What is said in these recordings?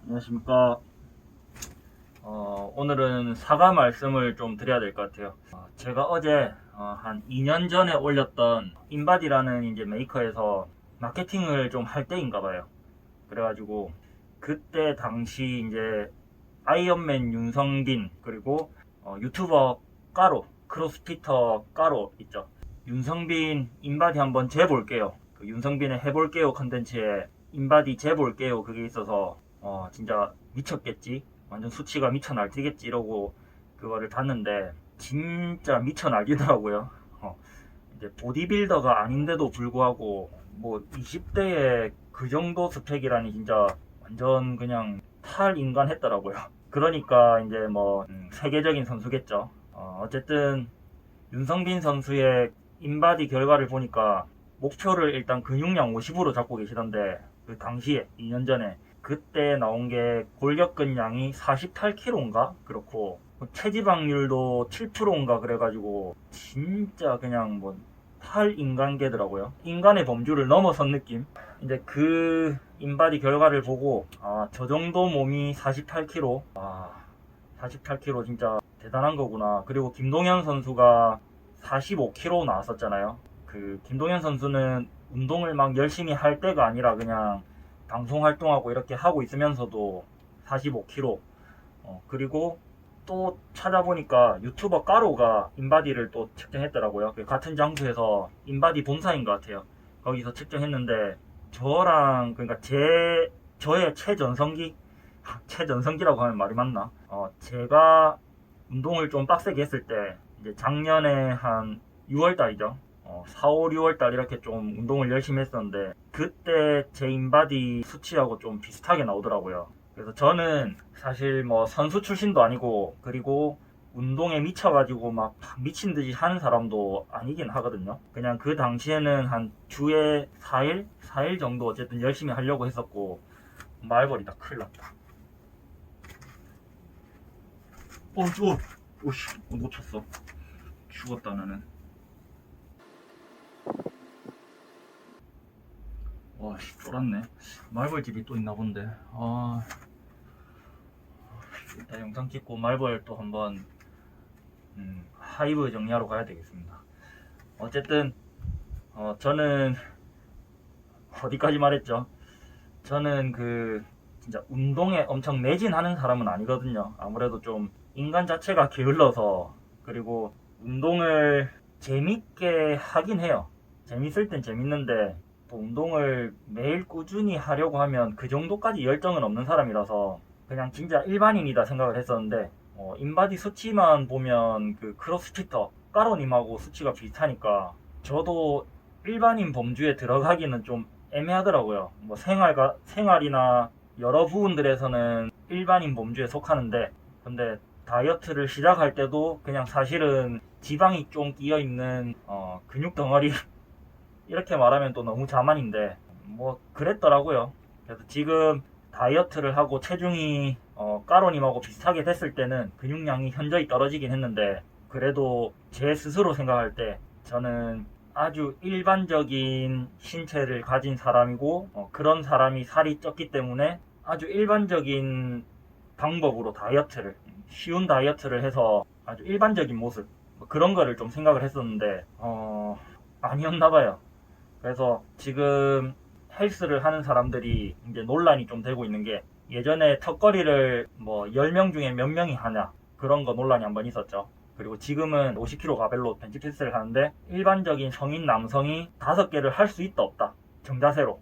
안녕하십니까. 오늘은 사과 말씀을 좀 드려야 될 것 같아요. 제가 어제 한 2년 전에 올렸던 인바디라는 이제 메이커에서 마케팅을 좀 할 때인가 봐요. 그래가지고 그때 당시 이제 아이언맨 윤성빈 그리고 유튜버 까로 크로스피터 까로 있죠. 윤성빈 인바디 한번 재볼게요. 그 윤성빈의 해볼게요 컨텐츠에 인바디 재볼게요 그게 있어서 진짜 미쳤겠지, 완전 수치가 미쳐 날뛰겠지 이러고 그거를 봤는데 진짜 미쳐 날뛰더라고요. 이제 보디빌더가 아닌데도 불구하고 뭐 20대에 그 정도 스펙이라니 진짜 완전 그냥 탈인간 했더라고요. 그러니까 이제 뭐 세계적인 선수겠죠. 어쨌든 윤성빈 선수의 인바디 결과를 보니까 목표를 일단 근육량 50으로 잡고 계시던데, 그 당시에 2년 전에 그때 나온 게 골격근량이 48kg인가 그렇고 체지방률도 7%인가 그래가지고 진짜 그냥 뭐 탈인간계더라고요. 인간의 범주를 넘어선 느낌. 이제 그 인바디 결과를 보고 저 정도 몸이 48kg, 48kg 진짜 대단한 거구나. 그리고 김동현 선수가 45kg 나왔었잖아요. 그 김동현 선수는 운동을 막 열심히 할 때가 아니라 그냥 방송 활동하고 이렇게 하고 있으면서도 45kg. 그리고 또 찾아보니까 유튜버 까로가 인바디를 또 측정했더라고요. 같은 장소에서 인바디 본사인 것 같아요. 거기서 측정했는데 저랑, 그러니까 저의 최전성기 최전성기라고 하면 말이 맞나? 제가 운동을 좀 빡세게 했을 때 이제 작년에 한 6월달이죠. 4, 5, 6월달 이렇게 좀 운동을 열심히 했었는데 그때 제 인바디 수치하고 좀 비슷하게 나오더라고요. 그래서 저는 사실 뭐 선수 출신도 아니고 그리고 운동에 미쳐가지고 막 미친 듯이 하는 사람도 아니긴 하거든요. 그냥 그 당시에는 한 주에 4일 정도 어쨌든 열심히 하려고 했었고. 말벌이다, 큰일 났다. 오씨, 놓쳤어. 죽었다 나는. 와씨, 쫄았네. 말벌집이 또 있나 본데. 일단 영상 찍고 말벌 또 한번 하이브 정리하러 가야 되겠습니다. 어쨌든 저는 어디까지 말했죠? 저는 진짜 운동에 엄청 매진하는 사람은 아니거든요. 아무래도 좀 인간 자체가 게을러서, 그리고 운동을 재밌게 하긴 해요. 재밌을 땐 재밌는데 또 운동을 매일 꾸준히 하려고 하면 그 정도까지 열정은 없는 사람이라서 그냥 진짜 일반인이다 생각을 했었는데, 인바디 수치만 보면 그 크로스피터 까로님하고 수치가 비슷하니까 저도 일반인 범주에 들어가기는 좀 애매하더라고요. 뭐 생활이나 여러 부분들에서는 일반인 범주에 속하는데, 근데 다이어트를 시작할 때도 그냥 사실은 지방이 좀 끼어 있는 근육 덩어리 이렇게 말하면 또 너무 자만인데 뭐 그랬더라고요. 그래서 지금 다이어트를 하고 체중이 까로님하고 비슷하게 됐을 때는 근육량이 현저히 떨어지긴 했는데, 그래도 제 스스로 생각할 때 저는 아주 일반적인 신체를 가진 사람이고 그런 사람이 살이 쪘기 때문에 아주 일반적인 방법으로 다이어트를, 쉬운 다이어트를 해서 아주 일반적인 모습, 뭐 그런 거를 좀 생각을 했었는데 아니었나 봐요. 그래서 지금 헬스를 하는 사람들이 이제 논란이 좀 되고 있는 게, 예전에 턱걸이를 뭐 10명 중에 몇 명이 하냐 그런 거 논란이 한번 있었죠. 그리고 지금은 50kg 가벨로 벤치프레스를 하는데 일반적인 성인 남성이 5개를 할 수 있다 없다, 정자세로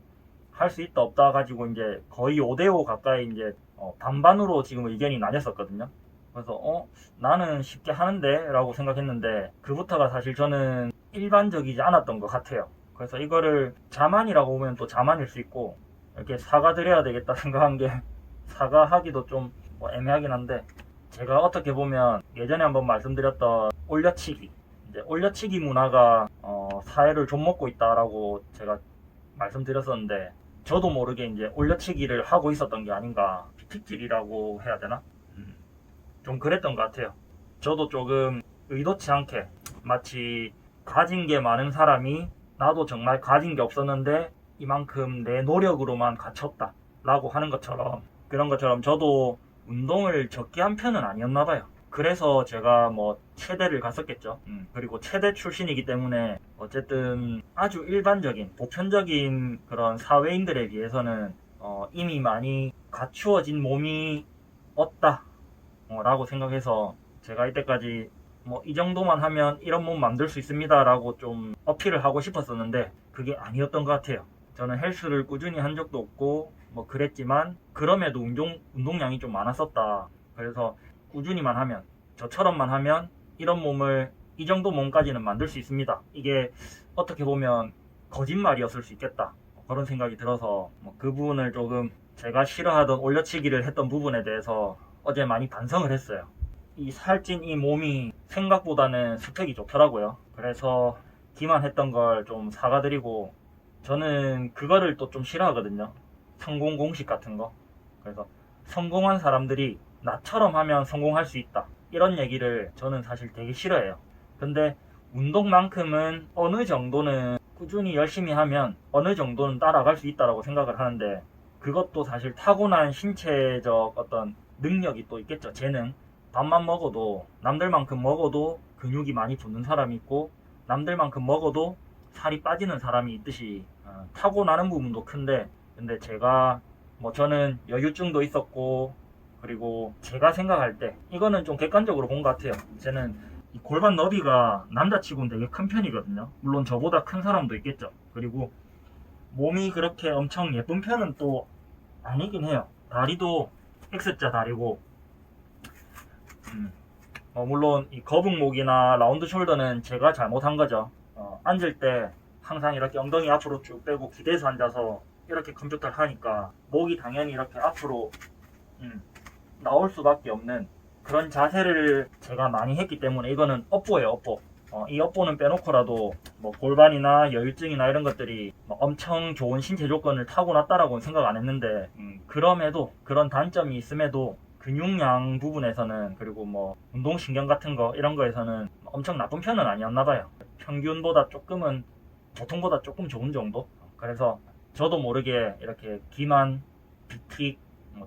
할 수 있다 없다 가지고 이제 거의 5대5 가까이 이제 반반으로 지금 의견이 나뉘었었거든요. 그래서 나는 쉽게 하는데 라고 생각했는데 그부터가 사실 저는 일반적이지 않았던 것 같아요. 그래서 이거를 자만이라고 보면 또 자만일 수 있고, 이렇게 사과드려야 되겠다 생각한 게 사과하기도 좀 뭐 애매하긴 한데, 제가 어떻게 보면 예전에 한번 말씀드렸던 올려치기, 이제 올려치기 문화가 사회를 좀 먹고 있다라고 제가 말씀드렸었는데, 저도 모르게 이제 올려치기를 하고 있었던 게 아닌가, 피틱질이라고 해야 되나? 좀 그랬던 것 같아요. 저도 조금 의도치 않게 마치 가진 게 많은 사람이 나도 정말 가진 게 없었는데 이만큼 내 노력으로만 갖췄다 라고 하는 것처럼 그런 것처럼 저도 운동을 적게 한 편은 아니었나 봐요. 그래서 제가 뭐 체대를 갔었겠죠. 그리고 체대 출신이기 때문에 어쨌든 아주 일반적인 보편적인 그런 사회인들에 비해서는 이미 많이 갖추어진 몸이 없다 라고 생각해서 제가 이때까지 뭐 이 정도만 하면 이런 몸 만들 수 있습니다 라고 좀 어필을 하고 싶었었는데 그게 아니었던 것 같아요. 저는 헬스를 꾸준히 한 적도 없고 뭐 그랬지만 그럼에도 운동량이 좀 많았었다. 그래서 꾸준히만 하면, 저처럼만 하면 이런 몸을, 이 정도 몸까지는 만들 수 있습니다. 이게 어떻게 보면 거짓말이었을 수 있겠다, 그런 생각이 들어서 그 부분을 조금, 제가 싫어하던 올려치기를 했던 부분에 대해서 어제 많이 반성을 했어요. 이 살찐 이 몸이 생각보다는 스펙이 좋더라고요. 그래서 기만했던 걸 좀 사과드리고, 저는 그거를 또 좀 싫어하거든요. 성공 공식 같은 거. 그래서 성공한 사람들이 나처럼 하면 성공할 수 있다, 이런 얘기를 저는 사실 되게 싫어해요. 근데 운동만큼은 어느 정도는 꾸준히 열심히 하면 어느 정도는 따라갈 수 있다라고 생각을 하는데, 그것도 사실 타고난 신체적 어떤 능력이 또 있겠죠. 재능. 밥만 먹어도, 남들만큼 먹어도 근육이 많이 붙는 사람이 있고, 남들만큼 먹어도 살이 빠지는 사람이 있듯이 타고나는 부분도 큰데, 근데 제가 뭐 저는 여유증도 있었고, 그리고 제가 생각할 때 이거는 좀 객관적으로 본 것 같아요. 저는 이 골반 너비가 남자치고는 되게 큰 편이거든요. 물론 저보다 큰 사람도 있겠죠. 그리고 몸이 그렇게 엄청 예쁜 편은 또 아니긴 해요. 다리도 X자 다리고, 물론 이 거북목이나 라운드 숄더는 제가 잘못한 거죠. 앉을 때 항상 이렇게 엉덩이 앞으로 쭉 빼고 기대서 앉아서 이렇게 컴퓨터를 하니까 목이 당연히 이렇게 앞으로 나올 수밖에 없는 그런 자세를 제가 많이 했기 때문에, 이거는 업보예요, 업보. 이 업보는 빼놓고라도 뭐 골반이나 여유증이나 이런 것들이 뭐 엄청 좋은 신체 조건을 타고났다라고는 생각 안 했는데, 그럼에도, 그런 단점이 있음에도 근육량 부분에서는, 그리고 뭐 운동신경 같은 거 이런 거에서는 엄청 나쁜 편은 아니었나 봐요. 평균보다 조금은, 보통보다 조금 좋은 정도. 그래서 저도 모르게 이렇게 기만, 비틱,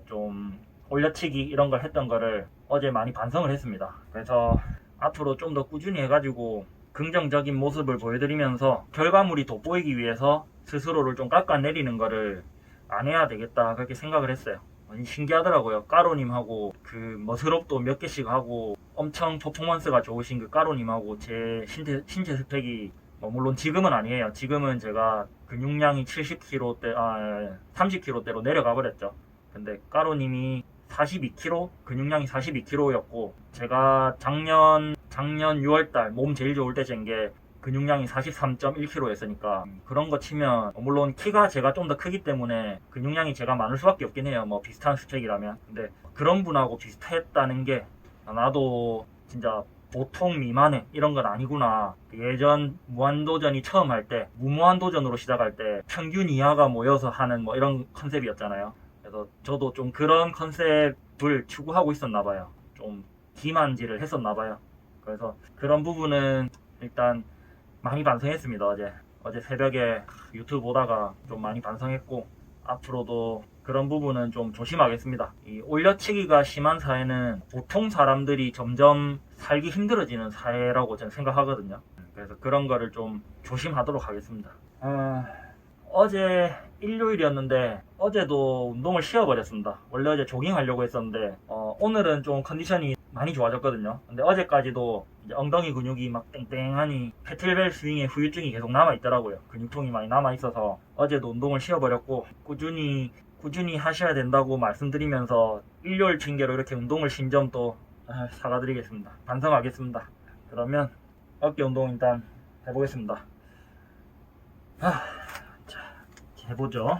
좀 올려치기 이런 걸 했던 거를 어제 많이 반성을 했습니다. 그래서 앞으로 좀 더 꾸준히 해가지고 긍정적인 모습을 보여드리면서 결과물이 돋보이기 위해서 스스로를 좀 깎아내리는 거를 안 해야 되겠다, 그렇게 생각을 했어요. 신기하더라고요. 까로님하고 그 머슬업도 몇 개씩 하고 엄청 퍼포먼스가 좋으신 그 까로님하고 제 신체 스펙이 물론 지금은 아니에요. 지금은 제가 근육량이 70kg대, 30kg대로 내려가 버렸죠. 근데 까로님이 42kg, 근육량이 42kg였고, 제가 작년 6월달 몸 제일 좋을 때 잰 게 근육량이 43.1kg였으니까 그런 거 치면, 물론 키가 제가 좀 더 크기 때문에 근육량이 제가 많을 수밖에 없긴 해요. 뭐 비슷한 스펙이라면. 근데 그런 분하고 비슷했다는 게, 나도 진짜 보통 미만의 이런 건 아니구나. 예전 무한도전이 처음 할 때, 무모한도전으로 시작할 때 평균 이하가 모여서 하는 뭐 이런 컨셉이었잖아요. 그래서 저도 좀 그런 컨셉을 추구하고 있었나 봐요. 좀 기만질을 했었나 봐요. 그래서 그런 부분은 일단 많이 반성했습니다. 어제 새벽에 유튜브 보다가 좀 많이 반성했고, 앞으로도 그런 부분은 좀 조심하겠습니다. 이 올려치기가 심한 사회는 보통 사람들이 점점 살기 힘들어지는 사회라고 저는 생각하거든요. 그래서 그런 거를 좀 조심하도록 하겠습니다. 어제 일요일이었는데 어제도 운동을 쉬어버렸습니다. 원래 어제 조깅하려고 했었는데 오늘은 좀 컨디션이 많이 좋아졌거든요. 근데 어제까지도 이제 엉덩이 근육이 막 땡땡하니 패틀벨 스윙에 후유증이 계속 남아있더라고요. 근육통이 많이 남아있어서 어제도 운동을 쉬어버렸고, 꾸준히 하셔야 된다고 말씀드리면서 일요일 핑계로 이렇게 운동을 쉰 점 또 사과드리겠습니다. 반성하겠습니다. 그러면 어깨 운동 일단 해보겠습니다. 자, 해보죠.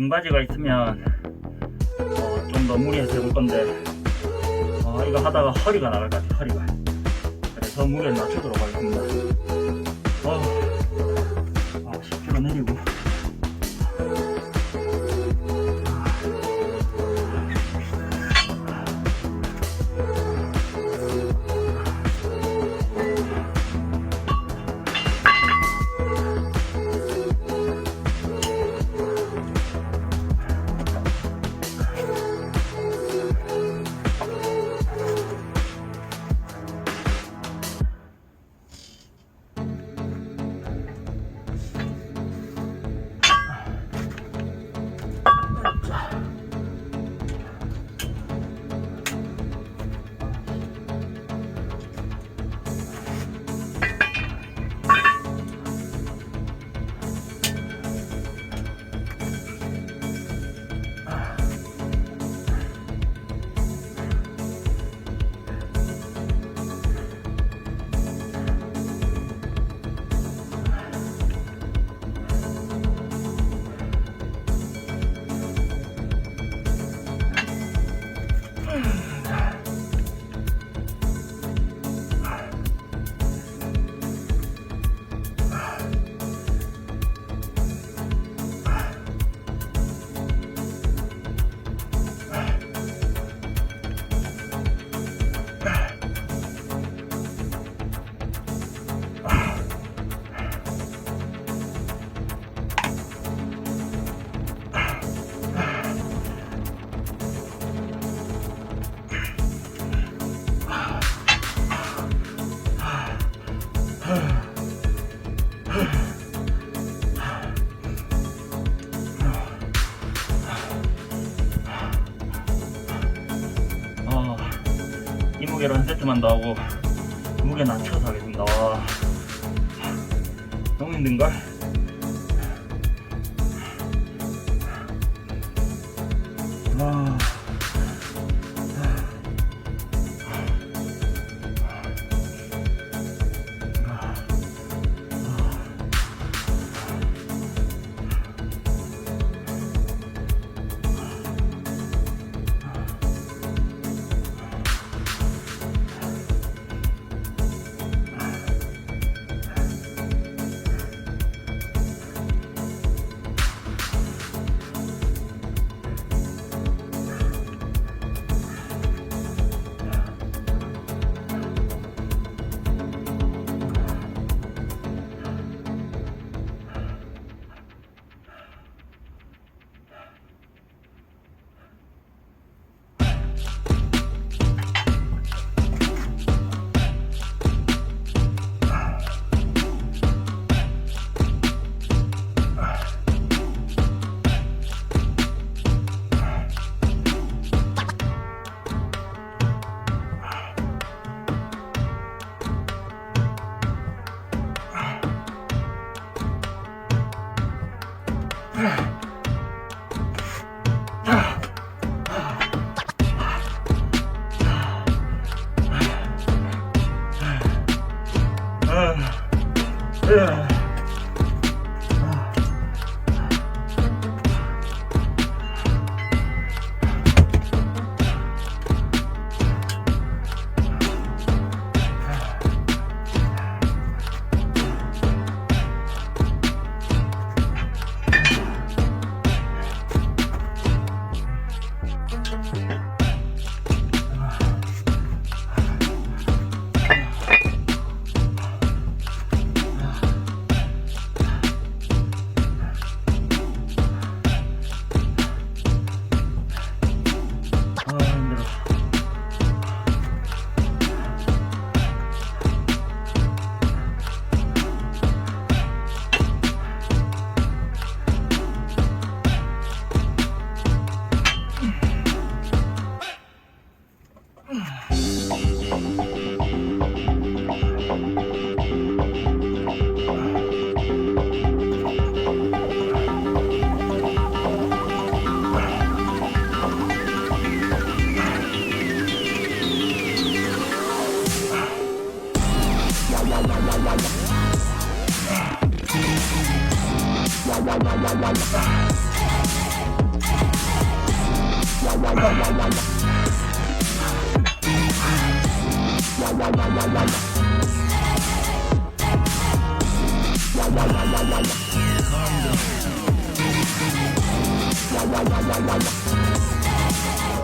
등받이가 있으면 좀 더 무리해서 해볼 건데 이거 하다가 허리가 나갈 것 같아요. 허리가. 그래서 무게를 낮추도록 하겠습니다. 10kg 내리고. 이 무게로 한 세트만 더 하고 무게 낮춰서 하겠습니다. 너무 힘든걸?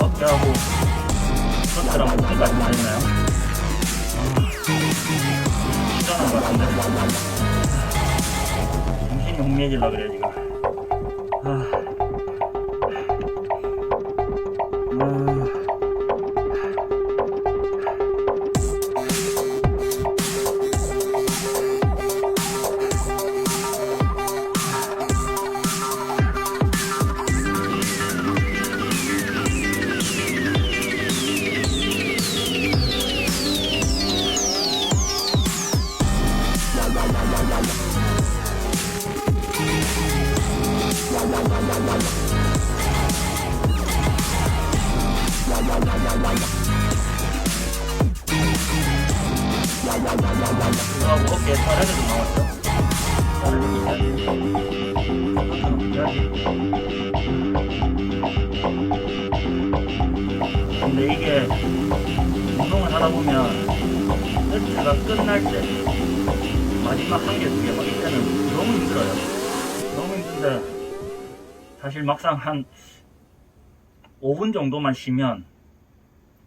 어깨하고 스쿼트랑 목표까지 다 했나요? 시원한 것 같은데 정신이 혼미해질라 그래 지금. 그거하고 어깨에 빠르게 좀 나왔죠. 근데 이게 운동을 하다 보면 세트가 끝날 때 마지막 한 개, 두 개 막 이때는 너무 힘들어요. 너무 힘든데 사실 막상 한 5분 정도만 쉬면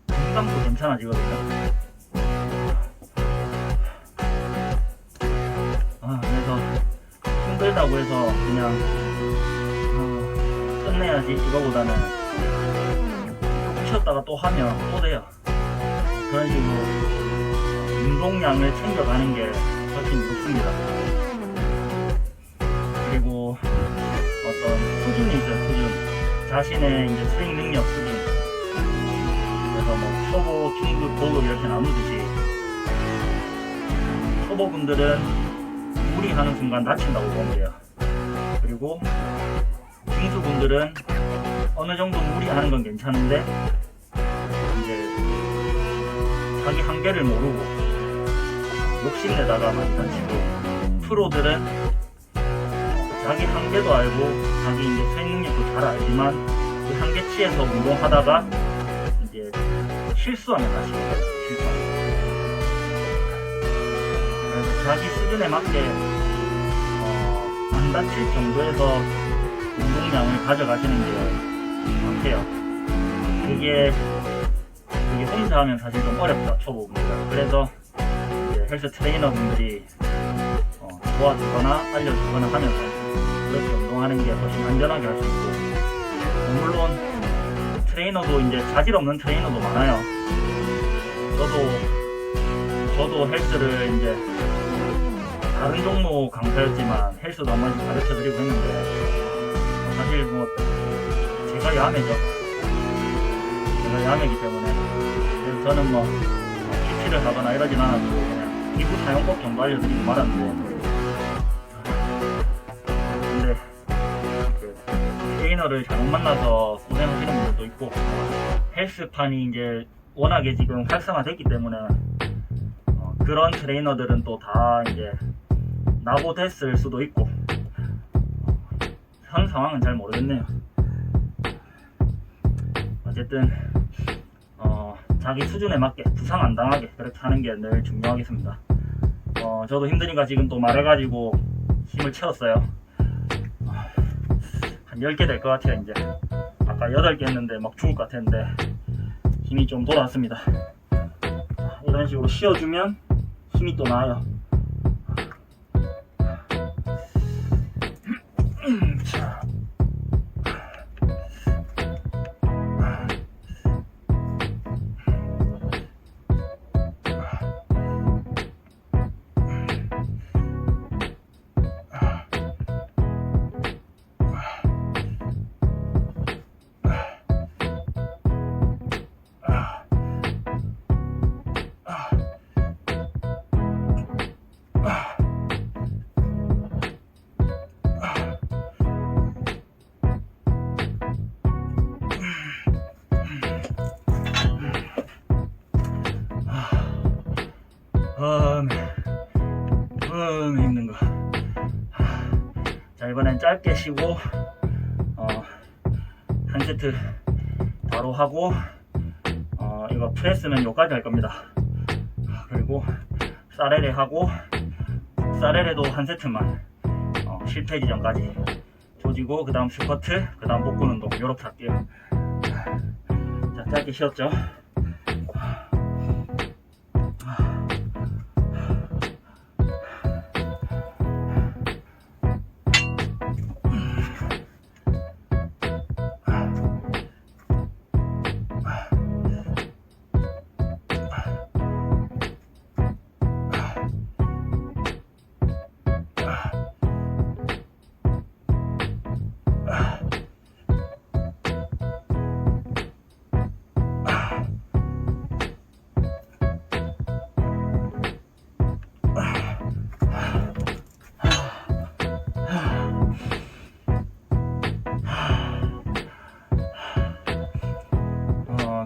금방 또 괜찮아지거든요. 그래서 힘들다고 해서 그냥 끝내야지 이거보다는 쉬었다가 또 하면 또 돼요. 그런 식으로 운동량을 챙겨가는 게 훨씬 좋습니다. 그리고 어떤 수준이 있어요. 수준, 자신의 이제 트레이닝 능력 수준. 그래서 뭐 초보, 중급, 고급 이렇게 나누듯이 초보분들은 무리하는 순간 다친다고 보면 돼요. 그리고 중수분들은 어느 정도 무리하는 건 괜찮은데 이제 자기 한계를 모르고 욕심내다가 많이 다치고, 프로들은 자기 한계도 알고 자기 이제 트레이닝 능력도 잘 알지만 그 한계치에서 운동하다가 이제 실수하면 다치고 실수하면. 그래서 자기 수준에 맞게 안 다칠 정도에서 운동량을 가져가시는 게 좋대요. 그게 혼자 하면 사실 좀 어렵다, 초보분들. 그래서 이제 헬스 트레이너 분들이 도와주거나 알려주거나 하면서 그렇게 운동하는 게 훨씬 안전하게 할 수 있고, 물론 트레이너도 이제 자질 없는 트레이너도 많아요. 저도 헬스를 이제 다른 종목 강사였지만 헬스도 한 번씩 가르쳐 드리고 했는데 사실 뭐 제가 야매죠. 제가 야매이기 때문에. 그래서 저는 뭐 PT를 하거나 이러진 않았고 그냥 기구 사용법 정도 알려드리고 말았는데, 근데 그 트레이너를 잘못 만나서 고생하시는 분들도 있고, 헬스판이 이제 워낙에 지금 활성화됐기 때문에 그런 트레이너들은 또 다 이제 나고됐을 수도 있고, 현 상황은 잘 모르겠네요. 어쨌든 자기 수준에 맞게 부상 안 당하게 그렇게 하는 게 늘 중요하겠습니다. 저도 힘드니까 지금 또 말해가지고 힘을 채웠어요. 한 10개 될 것 같아요. 이제 아까 8개 했는데 막 죽을 것 같았는데 힘이 좀 돌아왔습니다. 이런 식으로 쉬어주면 힘이 또 나요. 힘든 거. 자, 이번엔 짧게 쉬고 한 세트 더 바로 하고 이거 프레스는 여기까지 할 겁니다. 그리고 사레레 하고 사레레도 한 세트만 실패기 전까지 조지고 그 다음 스쿼트, 그 다음 복근 운동 요렇게 할게요. 자, 짧게 쉬었죠.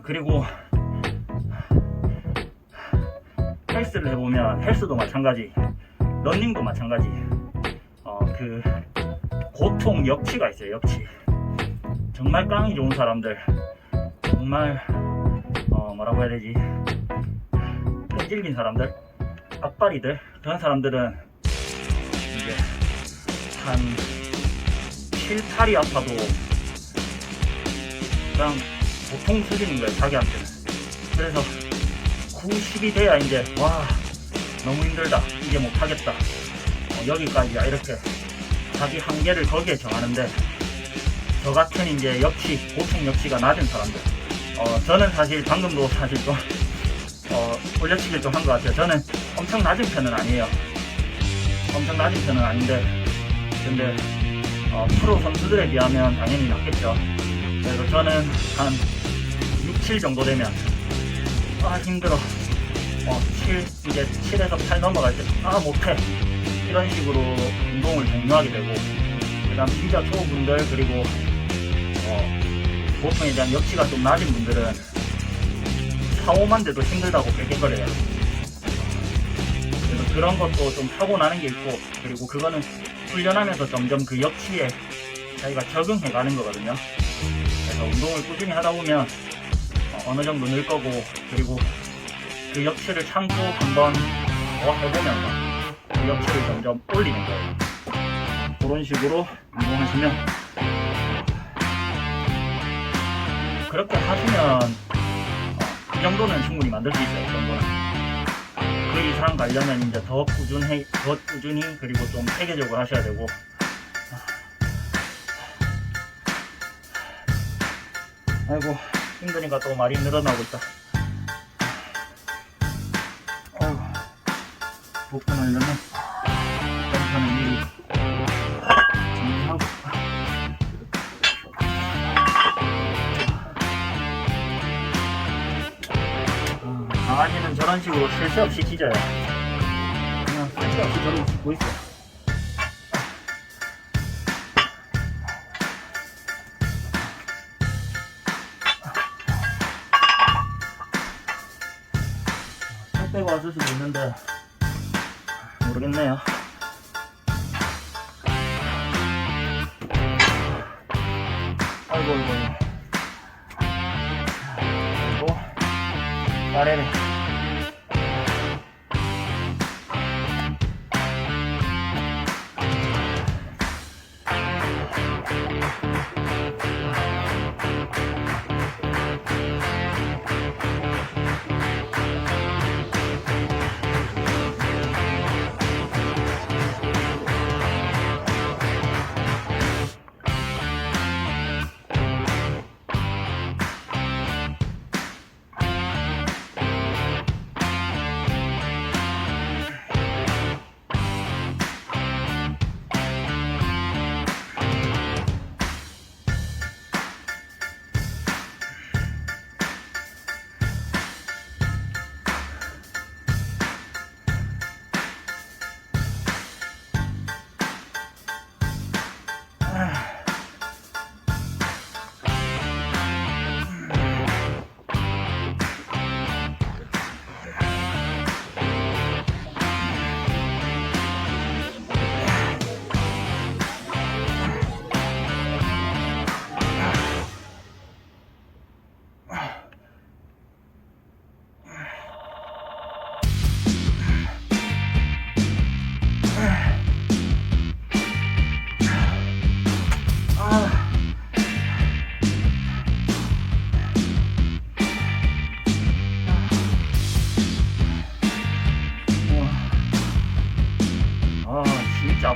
그리고 헬스를 해보면 헬스도 마찬가지, 러닝도 마찬가지. 그 고통 역치가 있어요. 역치. 정말 깡이 좋은 사람들, 정말 뭐라고 해야 되지, 끈질긴 사람들, 앞발이들, 그런 사람들은 이제 한 7, 8이 아파도 그냥 보통 수준인 거예요, 자기한테는. 그래서 9, 10이 돼야 이제 와 너무 힘들다, 이제 못하겠다, 여기까지야, 이렇게 자기 한계를 거기에 정하는데, 저 같은 이제 역치, 보통 역치가 낮은 사람들, 저는 사실 방금도 사실 좀 올려치기를 좀 한 것 같아요. 저는 엄청 낮은 편은 아니에요. 엄청 낮은 편은 아닌데, 근데 프로 선수들에 비하면 당연히 낮겠죠. 그래서 저는 한 6, 7 정도 되면 힘들어, 7, 이제 7에서 8 넘어갈 때 못해, 이런 식으로 운동을 종료하게 되고, 그 다음 진짜 초보분들, 그리고 보통에 대한 역치가 좀 낮은 분들은 4, 5만 돼도 힘들다고 낄낄거려요. 그래서 그런 것도 좀 타고나는 게 있고, 그리고 그거는 훈련하면서 점점 그 역치에 자기가 적응해 가는 거거든요. 그래서 운동을 꾸준히 하다 보면 어느 정도 늘 거고, 그리고 그 역치를 참고 한번 더 해보면서 그 역치를 점점 올리는 거예요. 그런 식으로 운동하시면, 그렇게 하시면 이 정도는 충분히 만들 수 있어요. 이 정도는. 그 이상 가려면 이제 더 꾸준히, 그리고 좀 체계적으로 하셔야 되고. 아이고, 힘드니까 또 말이 늘어나고 있다. 복근 하려면 펜션을 미리 정리하고, 강아지는 저런 식으로 쉴 새 없이 짖어요. 그냥 쉴 새 없이 저러고 짖고 있어요. 살 빼고 왔을 수도 있는데 모르겠네요. 아이고. 그리고 아래를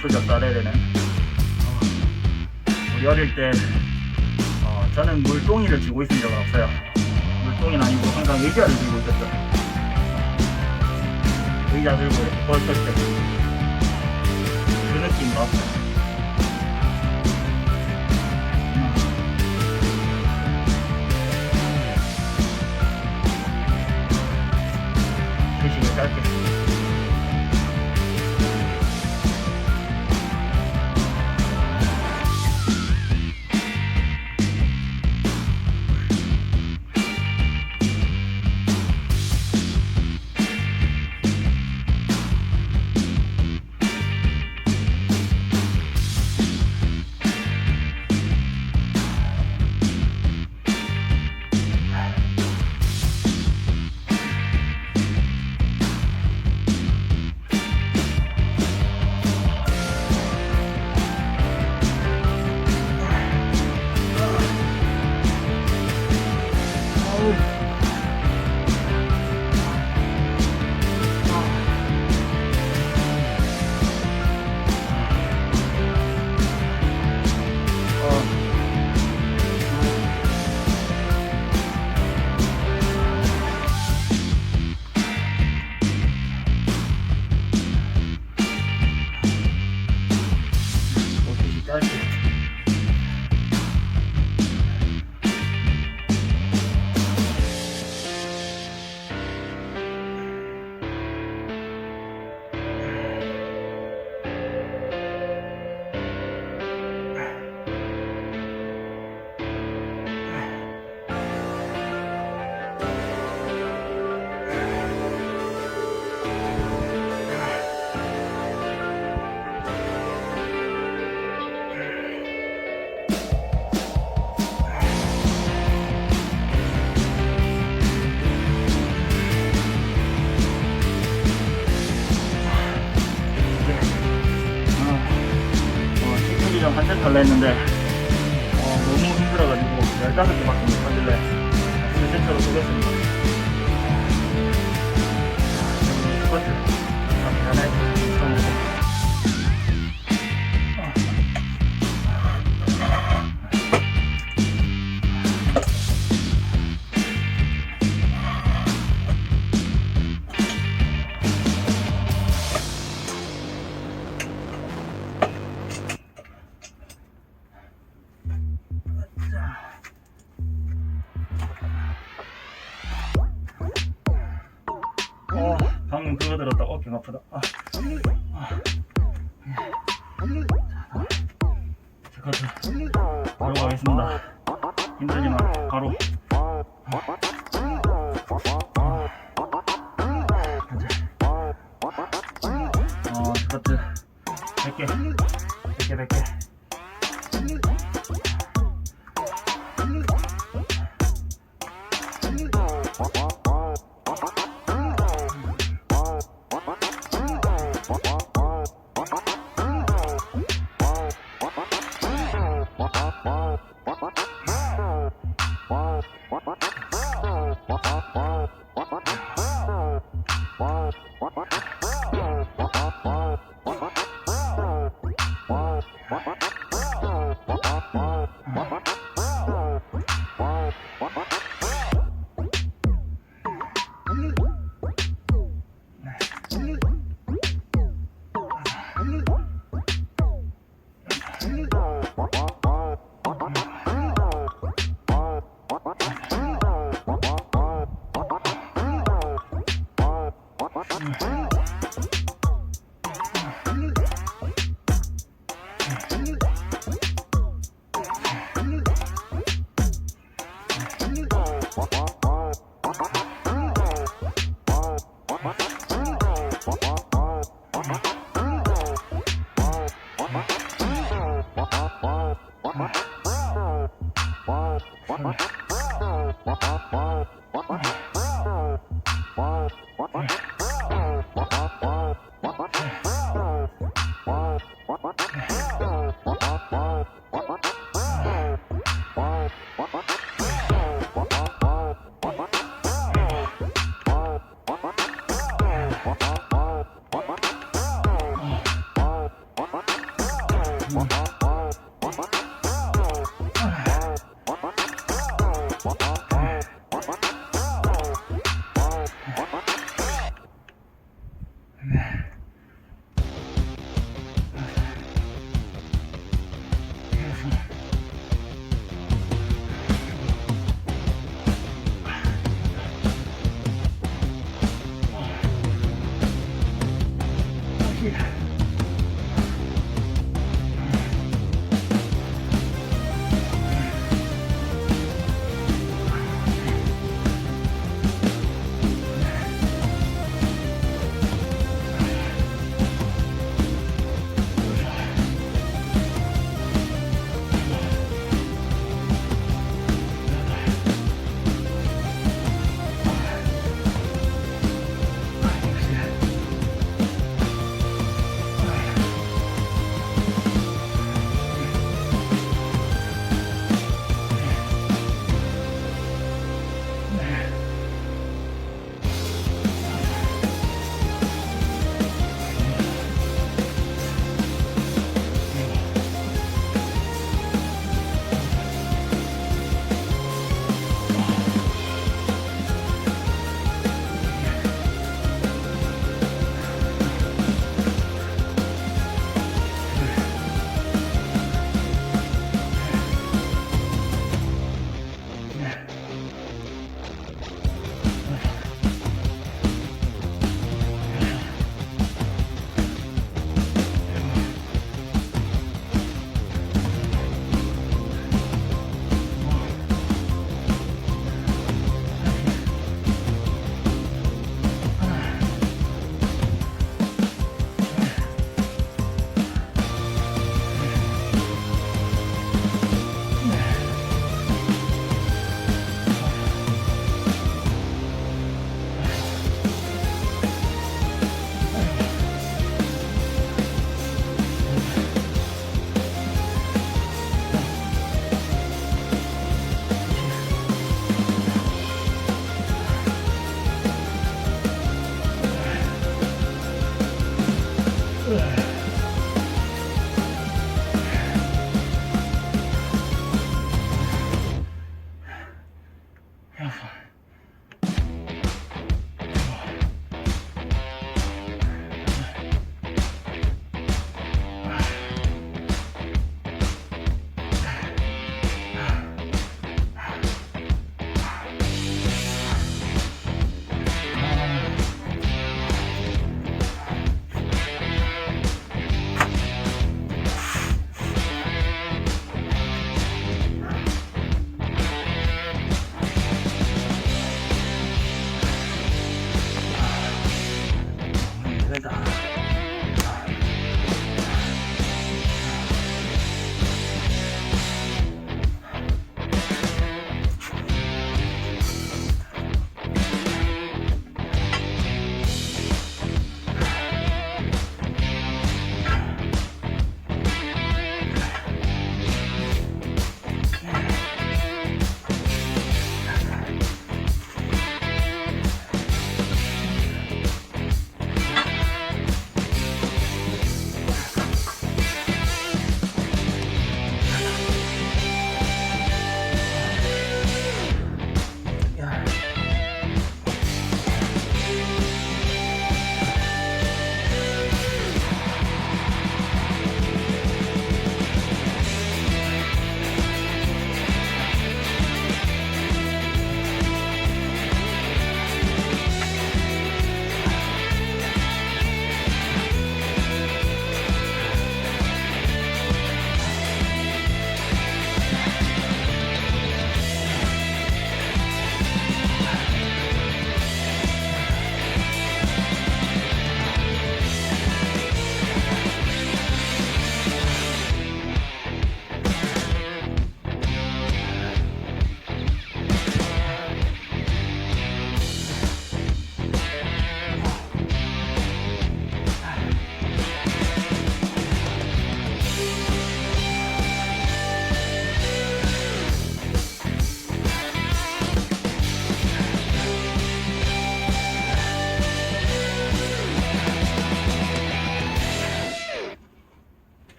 아프죠, 쌀에는. 우리 어릴 때 저는 물동이를 쥐고 있은 적은 없어요. 물동이는 아니고 항상 의자를 들고 있었죠. 의자 들고 이렇게 벌떡 때 그 느낌도 없어요. 휴식을 짧게. 짧게. 좀 한 세트 할라 했는데 너무 힘들어가지고 15개밖에 못 하길래 3세트로 쓰겠습니다. 스쿼트 하나에 방금 그거 들었다. 어깨가 아프다. 스쿼트 바로 가겠습니다. 힘들지만 바로. 스쿼트 100개 100개 100개.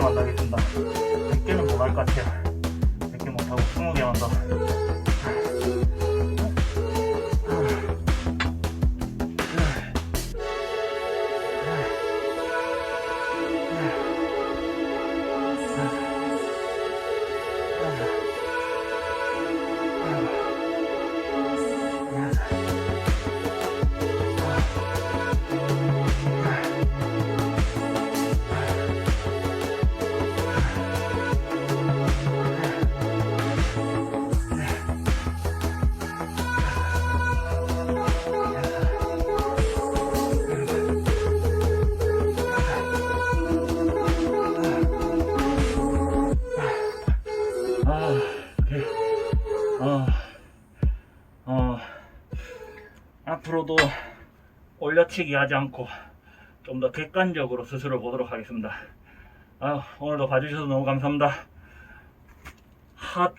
만나겠습니다. 100개는 못 할 것 같아요. 100개 못하고 20개만 더. 앞으로도 올려치기 하지 않고 좀 더 객관적으로 스스로 보도록 하겠습니다. 오늘도 봐주셔서 너무 감사합니다. 핫.